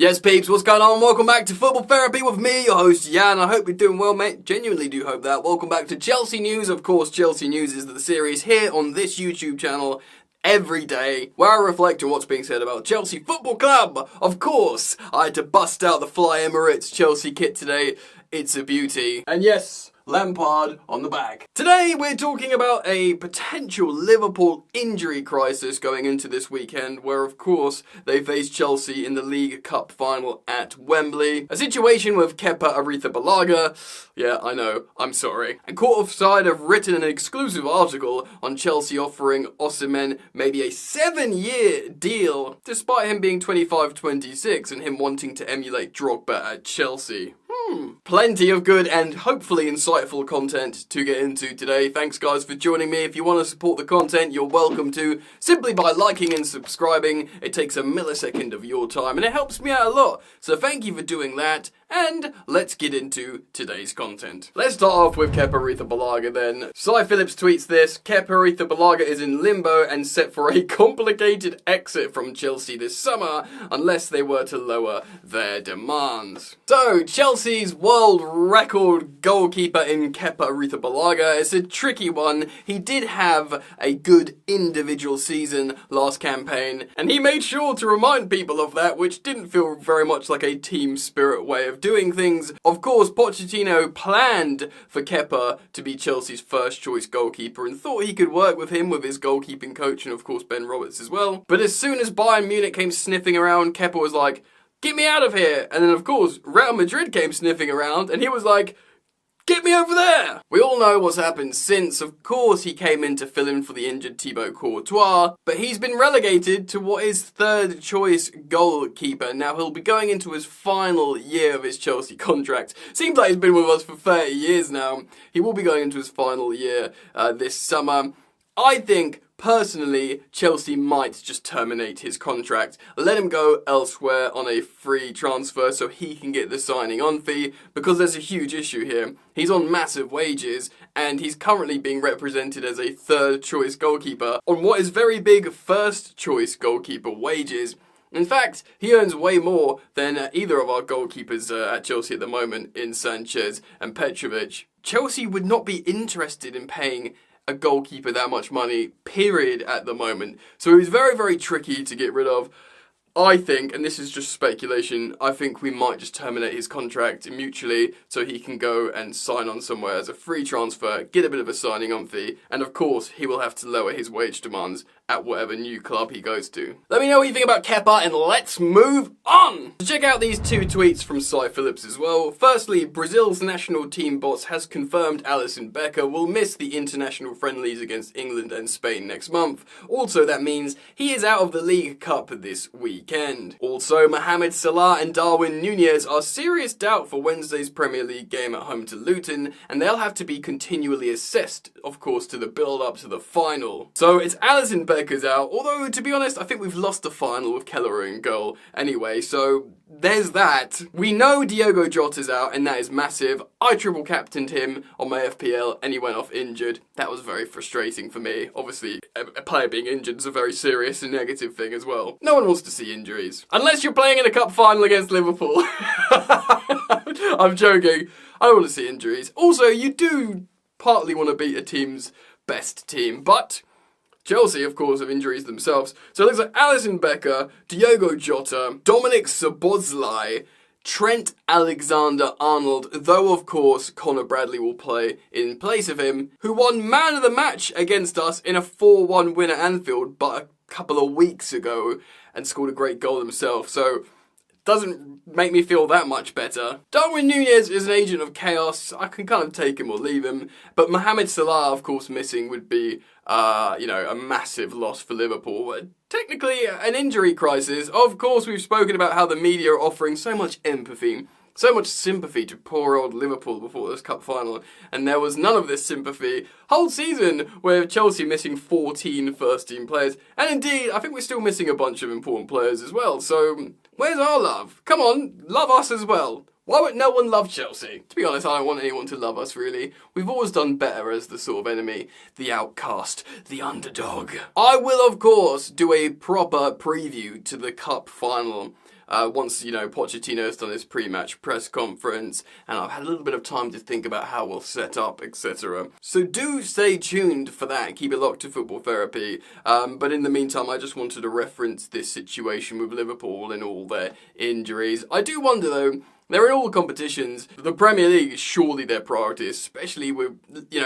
Yes, peeps, what's going on? Welcome back to Football Therapy with me, your host, Jan. I hope you're doing well, mate. Genuinely do hope that. Welcome back to Chelsea News. Of course, Chelsea News is the series here on this YouTube channel every day, where I reflect on what's being said about Chelsea Football Club. Of course, I had to bust out the Fly Emirates Chelsea kit today. It's a beauty. And yes, Lampard on the back. Today we're talking about a potential Liverpool injury crisis going into this weekend, where of course they face Chelsea in the League Cup final at Wembley. A situation with Kepa Arrizabalaga. Yeah, I know, I'm sorry. And Court Offside have written an exclusive article on Chelsea offering Osimhen maybe a 7-year deal, despite him being 25-26 and him wanting to emulate Drogba at Chelsea. Plenty of good and hopefully insightful content to get into today. Thanks guys for joining me. If you want to support the content, you're welcome to, simply by liking and subscribing. It takes a millisecond of your time and it helps me out a lot. So thank you for doing that. And let's get into today's content. Let's start off with Kepa Arrizabalaga then. Cy Phillips tweets this: Kepa Arrizabalaga is in limbo and set for a complicated exit from Chelsea this summer unless they were to lower their demands. So, Chelsea's world record goalkeeper in Kepa Arrizabalaga is a tricky one. He did have a good individual season last campaign, and he made sure to remind people of that, which didn't feel very much like a team spirit way of doing things. Of course, Pochettino planned for Kepa to be Chelsea's first choice goalkeeper and thought he could work with him with his goalkeeping coach and of course Ben Roberts as well. But as soon as Bayern Munich came sniffing around, Kepa was like, "Get me out of here." And then of course, Real Madrid came sniffing around and he was like, "Get me over there!" We all know what's happened since. Of course, he came in to fill in for the injured Thibaut Courtois, but he's been relegated to what is third choice goalkeeper. Now, he'll be going into his final year of his Chelsea contract. Seems like he's been with us for 30 years now. He will be going into his final year this summer. I think, personally, Chelsea might just terminate his contract, let him go elsewhere on a free transfer so he can get the signing on fee, because there's a huge issue here. He's on massive wages, and he's currently being represented as a third choice goalkeeper on what is very big first choice goalkeeper wages. In fact, he earns way more than either of our goalkeepers at Chelsea at the moment in Sanchez and Petrovic. Chelsea would not be interested in paying a goalkeeper that much money, period, at the moment. So he's very, very tricky to get rid of. I think, and this is just speculation, I think we might just terminate his contract mutually so he can go and sign on somewhere as a free transfer, get a bit of a signing on fee, and of course he will have to lower his wage demands at whatever new club he goes to. Let me know what you think about Kepa and let's move on! So check out these two tweets from Cy Phillips as well. Firstly, Brazil's national team boss has confirmed Alisson Becker will miss the international friendlies against England and Spain next month. Also, that means he is out of the League Cup this weekend. Also, Mohamed Salah and Darwin Núñez are serious doubt for Wednesday's Premier League game at home to Luton, and they'll have to be continually assessed, of course, to the build-up to the final. So it's Alisson Becker's out, although to be honest, I think we've lost the final with Keller in goal anyway, so there's that. We know Diogo Jota's out, and that is massive. I triple captained him on my FPL, and he went off injured. That was very frustrating for me. Obviously, a player being injured is a very serious and negative thing as well. No one wants to see injuries. Unless you're playing in a cup final against Liverpool. I'm joking. I don't want to see injuries. Also, you do partly want to beat a team's best team, but Chelsea, of course, have injuries themselves. So it looks like Alisson Becker, Diogo Jota, Dominic Szoboszlai, Trent Alexander-Arnold, though of course Conor Bradley will play in place of him, who won man of the match against us in a 4-1 win at Anfield but a couple of weeks ago and scored a great goal himself. So doesn't make me feel that much better. Darwin Núñez is an agent of chaos. I can kind of take him or leave him. But Mohamed Salah, of course, missing would be, a massive loss for Liverpool. Technically, an injury crisis. Of course, we've spoken about how the media are offering so much empathy, so much sympathy to poor old Liverpool before this cup final, and there was none of this sympathy whole season with Chelsea missing 14 first-team players. And indeed, I think we're still missing a bunch of important players as well, so where's our love? Come on, love us as well. Why would no one love Chelsea? To be honest, I don't want anyone to love us, really. We've always done better as the sort of enemy, the outcast, the underdog. I will, of course, do a proper preview to the cup final once, Pochettino's done his pre-match press conference, and I've had a little bit of time to think about how we'll set up, etc. So do stay tuned for that, keep it locked to Football Therapy. But in the meantime, I just wanted to reference this situation with Liverpool and all their injuries. I do wonder, though, they're in all competitions. The Premier League is surely their priority, especially with,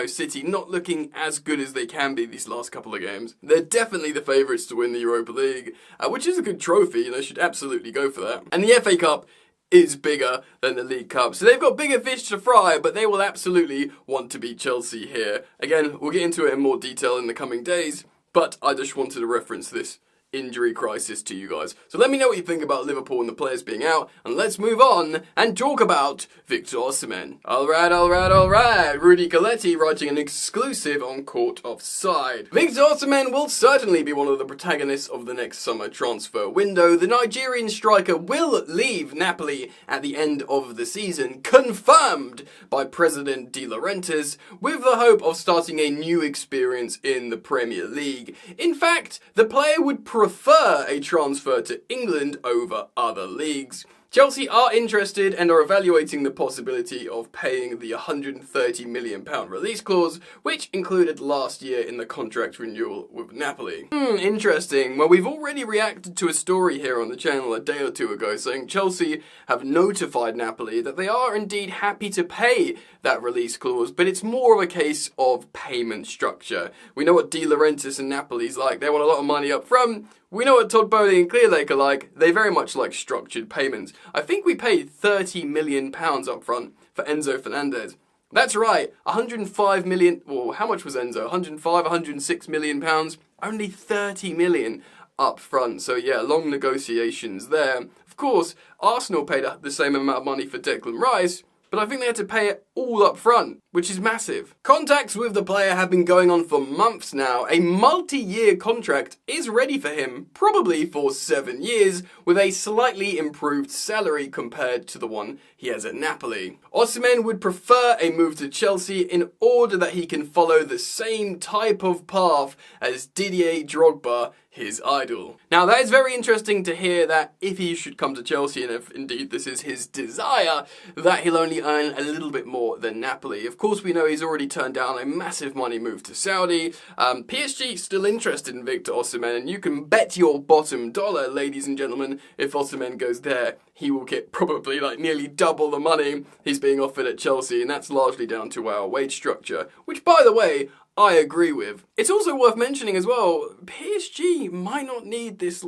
City not looking as good as they can be these last couple of games. They're definitely the favourites to win the Europa League, which is a good trophy, should absolutely go for that. And the FA Cup is bigger than the League Cup, so they've got bigger fish to fry, but they will absolutely want to beat Chelsea here. Again, we'll get into it in more detail in the coming days, but I just wanted to reference this injury crisis to you guys. So let me know what you think about Liverpool and the players being out, and let's move on and talk about Victor Osimhen. Alright. Rudy Coletti writing an exclusive on Court Offside. Victor Osimhen will certainly be one of the protagonists of the next summer transfer window. The Nigerian striker will leave Napoli at the end of the season, confirmed by President De Laurentiis, with the hope of starting a new experience in the Premier League. In fact, the player would prefer a transfer to England over other leagues. Chelsea are interested and are evaluating the possibility of paying the £130 million release clause, which included last year in the contract renewal with Napoli. Interesting. Well, we've already reacted to a story here on the channel a day or two ago saying Chelsea have notified Napoli that they are indeed happy to pay that release clause, but it's more of a case of payment structure. We know what De Laurentiis and Napoli's like. They want a lot of money up front. We know what Todd Bowley and Clearlake are like. They very much like structured payments. I think we paid £30 million up front for Enzo Fernandez. That's right, 105 million, well, how much was Enzo? 105, 106 million pounds? Only 30 million up front. So yeah, long negotiations there. Of course, Arsenal paid the same amount of money for Declan Rice, but I think they had to pay it all up front, which is massive. Contacts with the player have been going on for months now. A multi-year contract is ready for him, probably for 7 years, with a slightly improved salary compared to the one he has at Napoli. Osimhen would prefer a move to Chelsea in order that he can follow the same type of path as Didier Drogba, his idol. Now that is very interesting to hear that if he should come to Chelsea, and if indeed this is his desire, that he'll only earn a little bit more than Napoli. Of course, we know he's already turned down a massive money move to Saudi. PSG still interested in Victor Osimhen, and you can bet your bottom dollar, ladies and gentlemen, if Osimhen goes there, he will get probably nearly double the money he's being offered at Chelsea, and that's largely down to our wage structure, which, by the way, I agree with. It's also worth mentioning as well, PSG might not need this,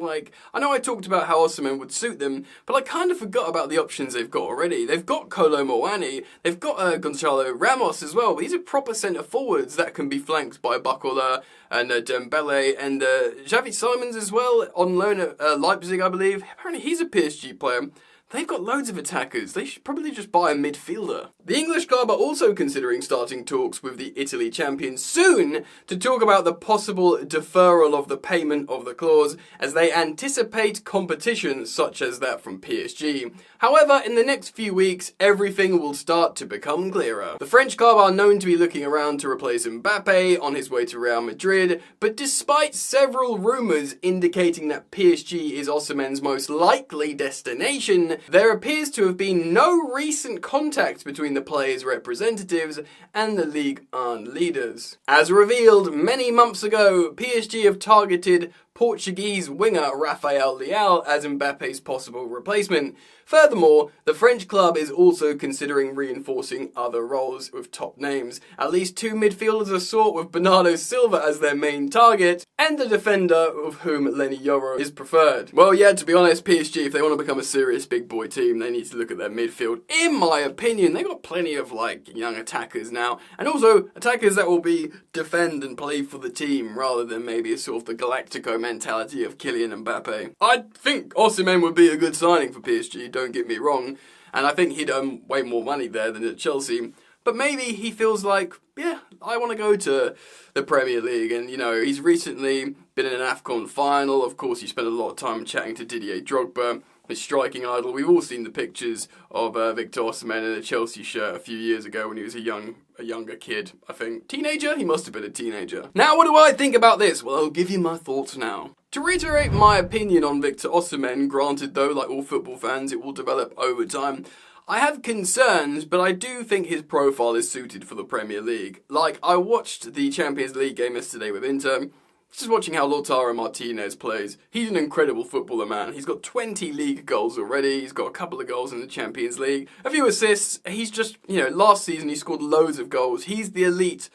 I know I talked about how Osimhen would suit them, but I kind of forgot about the options they've got already. They've got Kolo Muani, they've got Gonzalo Ramos as well. These are proper centre forwards that can be flanked by Bakola and Dembele, and Xavi Simons as well, on loan at Leipzig, I believe. Apparently he's a PSG player. They've got loads of attackers. They should probably just buy a midfielder. The English club are also considering starting talks with the Italy champions soon to talk about the possible deferral of the payment of the clause as they anticipate competition such as that from PSG. However, in the next few weeks, everything will start to become clearer. The French club are known to be looking around to replace Mbappe on his way to Real Madrid, but despite several rumours indicating that PSG is Osimhen's most likely destination, there appears to have been no recent contact between the players' representatives and the Ligue 1 leaders. As revealed many months ago, PSG have targeted Portuguese winger Rafael Leao as Mbappe's possible replacement. Furthermore, the French club is also considering reinforcing other roles with top names. At least 2 midfielders are sought, with Bernardo Silva as their main target, and a defender of whom Lenny Yoro is preferred. Well, yeah, to be honest, PSG, if they want to become a serious big boy team, they need to look at their midfield. In my opinion, they've got plenty of young attackers now, and also attackers that will be defend and play for the team rather than maybe sort of the Galactico mentality of Kylian Mbappe. I think Osimhen would be a good signing for PSG, don't get me wrong, and I think he'd earn way more money there than at Chelsea, but maybe he feels like, yeah, I want to go to the Premier League, and he's recently been in an AFCON final. Of course, he spent a lot of time chatting to Didier Drogba, his striking idol. We've all seen the pictures of Victor Osimhen in a Chelsea shirt a few years ago when he was a younger kid, I think. Teenager? He must have been a teenager. Now, what do I think about this? Well, I'll give you my thoughts now. To reiterate my opinion on Victor Osimhen, granted though, like all football fans, it will develop over time, I have concerns, but I do think his profile is suited for the Premier League. Like, I watched the Champions League game yesterday with Inter, just watching how Lautaro Martinez plays. He's an incredible footballer, man. He's got 20 league goals already, he's got a couple of goals in the Champions League, a few assists. He's just, last season he scored loads of goals. He's the elite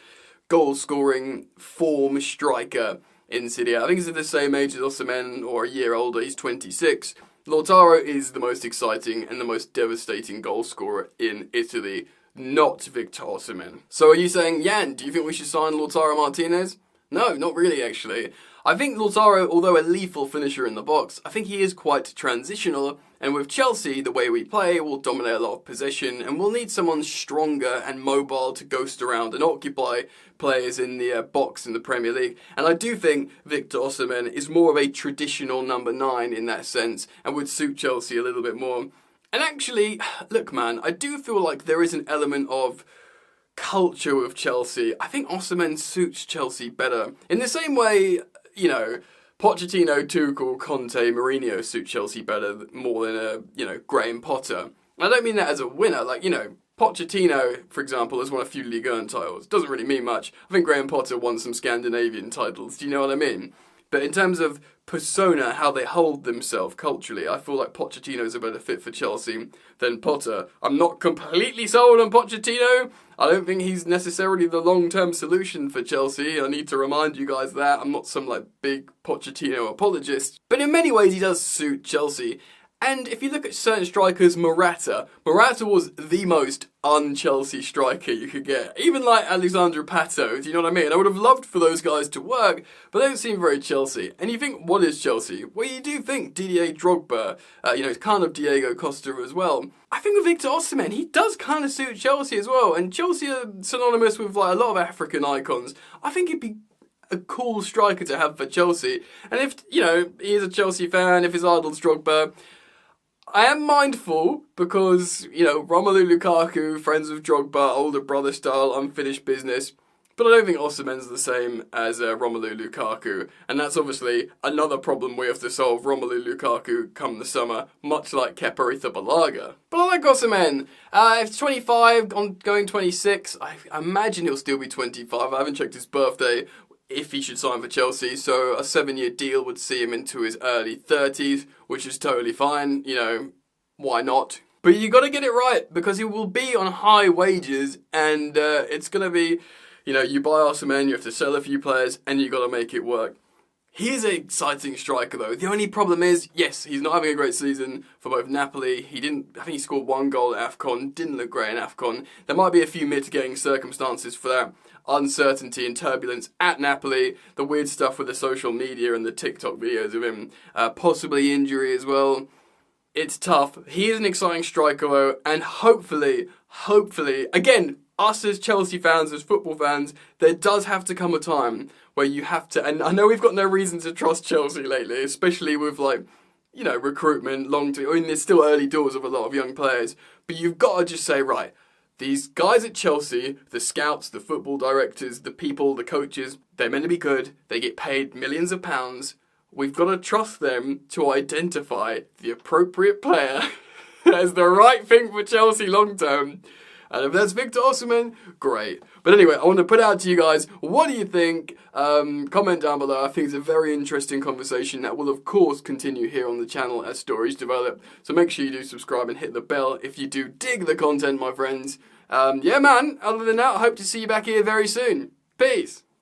goal-scoring form striker in City. I think he's at the same age as Osimhen, or a year older. He's 26. Lautaro is the most exciting and the most devastating goal scorer in Italy, not Victor Osimhen. So are you saying, Jan, do you think we should sign Lautaro Martinez? No, not really actually. I think Lautaro, although a lethal finisher in the box, I think he is quite transitional, and with Chelsea, the way we play will dominate a lot of possession, and we'll need someone stronger and mobile to ghost around and occupy players in the box in the Premier League. And I do think Victor Osimhen is more of a traditional number 9 in that sense, and would suit Chelsea a little bit more. And actually, look man, I do feel like there is an element of culture with Chelsea. I think Osimhen suits Chelsea better. In the same way, Pochettino, Tuchel, Conte, Mourinho suit Chelsea better more than Graham Potter. I don't mean that as a winner. Pochettino, for example, has won a few Ligue 1 titles. Doesn't really mean much. I think Graham Potter won some Scandinavian titles. Do you know what I mean? But in terms of persona, how they hold themselves culturally, I feel like Pochettino's a better fit for Chelsea than Potter. I'm not completely sold on Pochettino. I don't think he's necessarily the long-term solution for Chelsea. I need to remind you guys that. I'm not some big Pochettino apologist. But in many ways he does suit Chelsea. And if you look at certain strikers, Morata was the most un-Chelsea striker you could get. Even Alexandre Pato, do you know what I mean? I would have loved for those guys to work, but they don't seem very Chelsea. And you think, what is Chelsea? Well, you do think Didier Drogba, kind of Diego Costa as well. I think with Victor Osimhen, he does kind of suit Chelsea as well. And Chelsea are synonymous with a lot of African icons. I think it'd be a cool striker to have for Chelsea. And if, he is a Chelsea fan, if his idol's Drogba, I am mindful because, Romelu Lukaku, friends with Drogba, older brother style, unfinished business. But I don't think Osimhen's the same as Romelu Lukaku. And that's obviously another problem we have to solve. Romelu Lukaku come the summer, much like Kepa Arrizabalaga. But I like Osimhen. He's 25, going 26. I imagine he'll still be 25. I haven't checked his birthday, if he should sign for Chelsea, so a 7-year deal would see him into his early 30s, which is totally fine, why not? But you got to get it right, because he will be on high wages, and it's going to be, you buy Osimhen, you have to sell a few players, and you got to make it work. He is an exciting striker though. The only problem is, yes, he's not having a great season for both Napoli. I think he scored 1 goal at AFCON, didn't look great in AFCON. There might be a few mitigating circumstances for that. Uncertainty and turbulence at Napoli, the weird stuff with the social media and the TikTok videos of him, possibly injury as well. It's tough. He is an exciting striker though, and hopefully, again, us as Chelsea fans, as football fans, there does have to come a time where you have to, and I know we've got no reason to trust Chelsea lately, especially with recruitment, there's still early doors of a lot of young players, but you've got to just say, right, these guys at Chelsea, the scouts, the football directors, the people, the coaches, they're meant to be good, they get paid millions of pounds, we've got to trust them to identify the appropriate player as the right thing for Chelsea long term. And if that's Victor Osimhen, great. But anyway, I want to put out to you guys, what do you think? Comment down below. I think it's a very interesting conversation that will, of course, continue here on the channel as stories develop. So make sure you do subscribe and hit the bell if you do dig the content, my friends. Yeah, man, other than that, I hope to see you back here very soon. Peace.